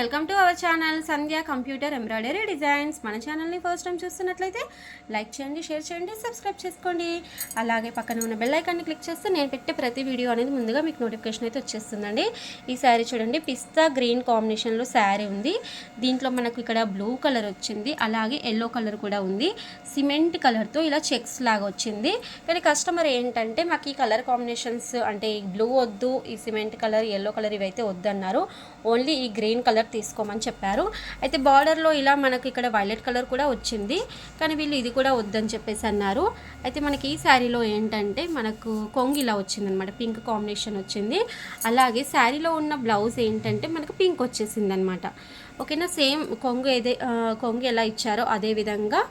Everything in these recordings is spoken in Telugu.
Welcome to our channel Sandhya computer embroidery designs. మన ఛానల్ని ఫస్ట్ టైం చూస్తున్నట్లయితే లైక్ చేయండి, షేర్ చేయండి, సబ్స్క్రైబ్ చేసుకోండి. అలాగే పక్కన ఉన్న బెల్ ఐకాన్ని క్లిక్ చేస్తే నేను పెట్టే ప్రతి వీడియో అనేది ముందుగా మీకు నోటిఫికేషన్ అయితే వచ్చేస్తుందండి. ఈ శారీ చూడండి, పిస్తా గ్రీన్ కాంబినేషన్లో శారీ ఉంది. దీంట్లో మనకు ఇక్కడ బ్లూ కలర్ వచ్చింది, అలాగే ఎల్లో కలర్ కూడా ఉంది. సిమెంట్ కలర్తో ఇలా చెక్స్ లాగా వచ్చింది. కానీ కస్టమర్ ఏంటంటే మాకు ఈ కలర్ కాంబినేషన్స్ అంటే ఈ బ్లూ వద్దు, ఈ సిమెంట్ కలర్, ఎల్లో కలర్ ఇవైతే వద్దన్నారు. ఓన్లీ ఈ గ్రీన్ కలర్ తీసుకోమని చెప్పారు. అయితే బార్డర్లో ఇలా మనకి ఇక్కడ వైలెట్ కలర్ కూడా వచ్చింది, కానీ వీళ్ళు ఇది కూడా వద్దని చెప్పేసి అన్నారు. అయితే మనకి ఈ శారీలో ఏంటంటే మనకు కొంగు ఇలా వచ్చిందనమాట, పింక్ కాంబినేషన్ వచ్చింది. అలాగే శారీలో ఉన్న బ్లౌజ్ ఏంటంటే మనకు పింక్ వచ్చేసింది అనమాట. ఓకేనా, సేమ్ కొంగు ఎలా ఇచ్చారో అదే విధంగా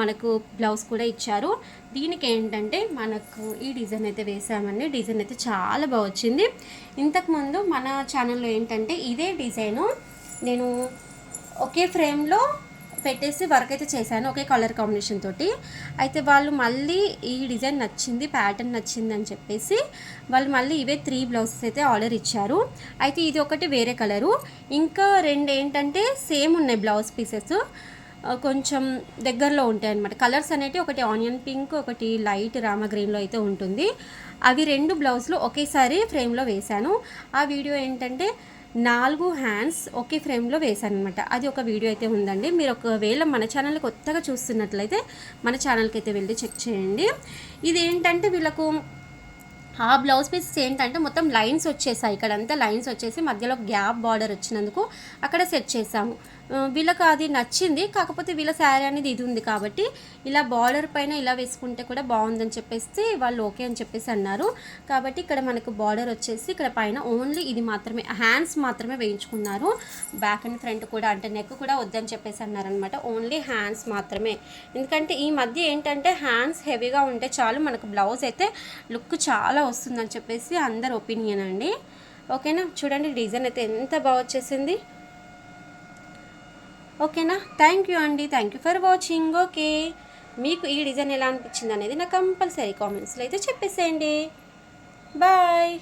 మనకు బ్లౌజ్ కూడా ఇచ్చారు. దీనికి ఏంటంటే మనకు ఈ డిజైన్ అయితే వేసామండి. డిజైన్ అయితే చాలా బాగా వచ్చింది. ఇంతకుముందు మన ఛానల్లో ఏంటంటే ఇదే డిజైను నేను ఒకే ఫ్రేమ్లో పెట్టేసి వర్క్ అయితే చేశాను, ఒకే కలర్ కాంబినేషన్ తోటి. అయితే వాళ్ళు మళ్ళీ ఈ డిజైన్ నచ్చింది, ప్యాటర్న్ నచ్చింది అని చెప్పేసి వాళ్ళు మళ్ళీ ఇవే 3 బ్లౌజెస్ అయితే ఆర్డర్ ఇచ్చారు. అయితే ఇది ఒకటి వేరే కలరు, ఇంకా 2 ఏంటంటే సేమ్ ఉన్నాయి బ్లౌజ్ పీసెస్, కొంచెం దగ్గరలో ఉంటాయి అన్నమాట. కలర్స్ అనేవి ఒకటి ఆనియన్ పింక్, ఒకటి లైట్ రామా గ్రీన్లో అయితే ఉంటుంది. అవి 2 బ్లౌజులు ఒకేసారి ఫ్రేమ్లో వేశాను. ఆ వీడియో ఏంటంటే 4 హ్యాండ్స్ ఒకే ఫ్రేమ్లో వేశాను అనమాట. అది ఒక వీడియో అయితే ఉందండి. మీరు ఒకవేళ మన ఛానల్ కొత్తగా చూస్తున్నట్లయితే మన ఛానల్కి అయితే వెళ్ళి చెక్ చేయండి. ఇది ఏంటంటే వీళ్ళకు ఆ బ్లౌజ్ పీసెస్ ఏంటంటే మొత్తం లైన్స్ వచ్చేసాయి, ఇక్కడంతా లైన్స్ వచ్చేసి మధ్యలో గ్యాప్ బార్డర్ వచ్చినందుకు అక్కడ సెట్ చేసాము. వీళ్ళకి అది నచ్చింది, కాకపోతే వీళ్ళ శారీ అనేది ఇది ఉంది కాబట్టి ఇలా బార్డర్ పైన ఇలా వేసుకుంటే కూడా బాగుందని చెప్పేసి వాళ్ళు ఓకే అని చెప్పేసి అన్నారు. కాబట్టి ఇక్కడ మనకు బార్డర్ వచ్చేసి ఇక్కడ పైన ఓన్లీ ఇది మాత్రమే, హ్యాండ్స్ మాత్రమే వేయించుకున్నారు. బ్యాక్ అండ్ ఫ్రంట్ కూడా అంటే నెక్ కూడా వద్దని చెప్పేసి అన్నారనమాట. ఓన్లీ హ్యాండ్స్ మాత్రమే. ఎందుకంటే ఈ మధ్య ఏంటంటే హ్యాండ్స్ హెవీగా ఉంటే చాలు మనకు బ్లౌజ్ అయితే లుక్ చాలా వస్తుందని చెప్పేసి అందరు ఒపీనియన్ అండి. ఓకేనా, చూడండి డిజైన్ అయితే ఎంత బాగా వచ్చేసింది. ఓకేనా, థ్యాంక్ యూ అండి, thank you for watching. Okay, మీకు ఈ డిజైన్ ఎలా అనిపించింది అనేది నాకు కంపల్సరీ కామెంట్స్లో అయితే చెప్పేసేయండి. బాయ్.